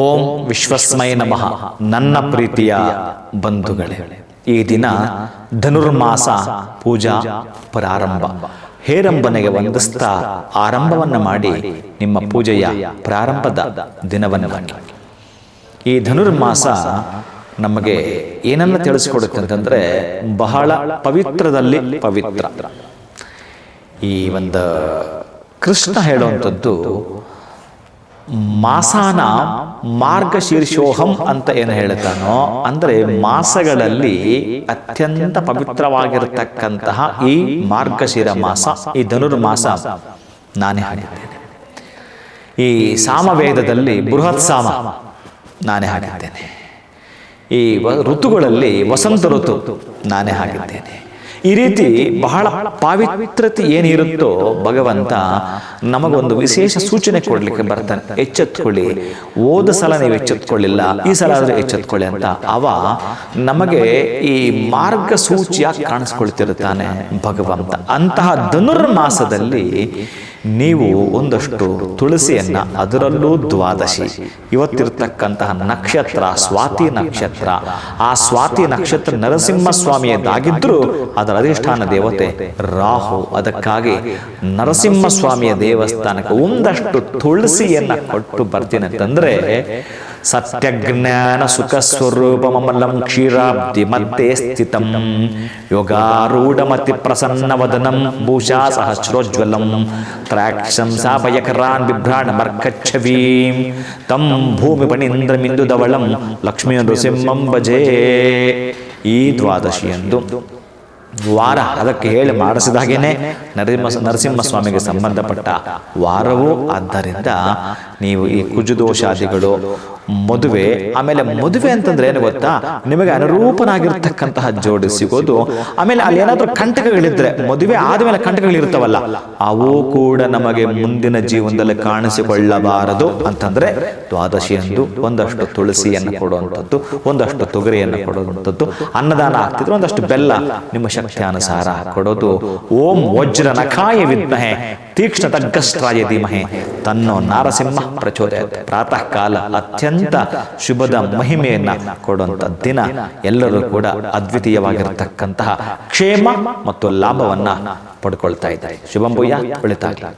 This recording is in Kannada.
ಓಂ ವಿಶ್ವಸ್ಮೈ ನಮಃ. ನನ್ನ ಪ್ರೀತಿಯ ಬಂಧುಗಳೇ, ಈ ದಿನ ಧನುರ್ಮಾಸ ಪೂಜಾ ಪ್ರಾರಂಭ. ಹೇರಂಬನೆಗೆ ವಂದಿಸ್ತಾ ಆರಂಭವನ್ನು ಮಾಡಿ ನಿಮ್ಮ ಪೂಜೆಯ ಪ್ರಾರಂಭದ ದಿನವನ್ನು ಮಾಡಿ. ಈ ಧನುರ್ಮಾಸ ನಮಗೆ ಏನನ್ನ ತಿಳಿಸ್ಕೊಡುತ್ತೆ ಅಂತಂದ್ರೆ, ಬಹಳ ಪವಿತ್ರದಲ್ಲಿ ಪವಿತ್ರ. ಈ ಒಂದು ಕೃಷ್ಣ ಹೇಳುವಂಥದ್ದು ಮಾಸಾನ ಮಾರ್ಗಶೀರ್ಷೋಹಂ ಅಂತ ಏನು ಹೇಳ್ತಾನೋ, ಅಂದರೆ ಮಾಸಗಳಲ್ಲಿ ಅತ್ಯಂತ ಪವಿತ್ರವಾಗಿರತಕ್ಕಂತಹ ಈ ಮಾರ್ಗಶಿರ ಮಾಸ, ಈ ಧನುರ್ಮಾಸ ನಾನೇ ಹಾಕಿದ್ದೇನೆ. ಈ ಸಾಮವೇದದಲ್ಲಿ ಬೃಹತ್ ಸಾಮ ನಾನೇ ಹಾಕಿದ್ದೇನೆ. ಈ ಋತುಗಳಲ್ಲಿ ವಸಂತ ಋತು ನಾನೇ ಹಾಕಿದ್ದೇನೆ. ಈ ರೀತಿ ಬಹಳ ಪಾವಿತ್ರತೆ ಏನಿರುತ್ತೋ ಭಗವಂತ ನಮಗೊಂದು ವಿಶೇಷ ಸೂಚನೆ ಕೊಡ್ಲಿಕ್ಕೆ ಬರ್ತಾನೆ. ಎಚ್ಚೆತ್ಕೊಳ್ಳಿ, ಹೋದ ಸಲ ನೀವು ಎಚ್ಚೆತ್ಕೊಳ್ಳಿಲ್ಲ, ಈ ಸಲ ಆದರೂ ಎಚ್ಚೆತ್ಕೊಳ್ಳಿ ಅಂತ ಅವ ನಮಗೆ ಈ ಮಾರ್ಗಸೂಚಿಯಾಗಿ ಕಾಣಿಸ್ಕೊಳ್ತಿರುತ್ತಾನೆ ಭಗವಂತ. ಅಂತಹ ಧನುರ್ಮಾಸದಲ್ಲಿ ನೀವು ಒಂದಷ್ಟು ತುಳಸಿಯನ್ನ, ಅದರಲ್ಲೂ ದ್ವಾದಶಿ, ಇವತ್ತಿರ್ತಕ್ಕಂತಹ ನಕ್ಷತ್ರ ಸ್ವಾತಿ ನಕ್ಷತ್ರ, ಆ ಸ್ವಾತಿ ನಕ್ಷತ್ರ ನರಸಿಂಹಸ್ವಾಮಿಯದಾಗಿದ್ದರೂ ಅದರ ಅಧಿಷ್ಠಾನ ದೇವತೆ ರಾಹು. ಅದಕ್ಕಾಗಿ ನರಸಿಂಹಸ್ವಾಮಿಯ ದೇವಸ್ಥಾನಕ್ಕೆ ಒಂದಷ್ಟು ತುಳಸಿಯನ್ನ ಕೊಟ್ಟು ಬರ್ತೀನಿ ಅಂತಂದ್ರೆ, ಸತ್ಯಜ್ಞಾನ ಸುಖ ಸ್ವರೂಪಮಲಂ ಕ್ಷೀರಾಬ್ಧಿ ಮಧ್ಯೆ ಸ್ಥಿತಂ ಯೋಗಾರೂಢಮತಿ ಪ್ರಸನ್ನ ವದನಂ ಭೂಷಾ ಸಹಸ್ರೋಜ್ವಲಂ ತ್ರಾಕ್ಷಂಸಾ ಭಯಕರಾನ್ ಬಿಭ್ರಾಣ ಮರ್ಕಚ್ಛವೀಂ ತಂ ಭೂಮಿ ಪಣೀಂದ್ರಮಿಂದು ಧವಳಂ ಲಕ್ಷ್ಮೀ ನೃಸಿಂಹಂ ಭಜೇ. ಈ ದ್ವಾದಶಿಯಂದು ವಾರ, ಅದಕ್ಕೆ ಹೇಳಿ ಮಾಡಿಸಿದಾಗೇನೆ ನರಸಿಂಹಸ್ವಾಮಿಗೆ ಸಂಬಂಧಪಟ್ಟ ವಾರವೂ. ಆದ್ದರಿಂದ ನೀವು ಈ ಕುಜುದೋಷಾದಿಗಳು, ಮದುವೆ, ಆಮೇಲೆ ಮದುವೆ ಅಂತಂದ್ರೆ ಏನು ಗೊತ್ತಾ, ನಿಮಗೆ ಅನುರೂಪನಾಗಿರ್ತಕ್ಕಂತಹ ಜೋಡಿ ಸಿಗೋದು. ಆಮೇಲೆ ಅಲ್ಲಿ ಏನಾದ್ರೂ ಕಂಟಕಗಳಿದ್ರೆ, ಮದುವೆ ಆದ್ಮೇಲೆ ಕಂಟಕಗಳಿರ್ತಾವಲ್ಲ, ಅವು ಕೂಡ ನಮಗೆ ಮುಂದಿನ ಜೀವನದಲ್ಲಿ ಕಾಣಿಸಿಕೊಳ್ಳಬಾರದು ಅಂತಂದ್ರೆ ದ್ವಾದಶಿಯಂದು ಒಂದಷ್ಟು ತುಳಸಿಯನ್ನು ಕೊಡುವಂಥದ್ದು, ಒಂದಷ್ಟು ತೊಗರಿಯನ್ನು ಕೊಡುವಂಥದ್ದು, ಅನ್ನದಾನ ಆಗ್ತಿದ್ರೆ ಒಂದಷ್ಟು ಬೆಲ್ಲ ನಿಮ್ಮ ಶಕ್ತಿಯಾನುಸಾರ ಕೊಡೋದು. ಓಂ ವಜ್ರ ನಖಾಯ ವಿದ್ಮಹೆ ತೀಕ್ಷ್ಣ ತಗ್ಗಸ್ಟ್ರಾಯ ಧೀಮಹಿ ತನ್ನೋ ನಾರಸಿಂಹ ಪ್ರಚೋದಯಾತ್. ಪ್ರಾತಃ ಕಾಲ ಅತ್ಯಂತ ಶುಭದ ಮಹಿಮೆಯನ್ನ ಕೊಡುವಂತ ದಿನ. ಎಲ್ಲರೂ ಕೂಡ ಅದ್ವಿತೀಯವಾಗಿರತಕ್ಕಂತಹ ಕ್ಷೇಮ ಮತ್ತು ಲಾಭವನ್ನ ಪಡ್ಕೊಳ್ತಾ ಇದ್ದಾರೆ. ಶುಭಂ ಭೂಯ, ಒಳಿತಾಗಲಿ.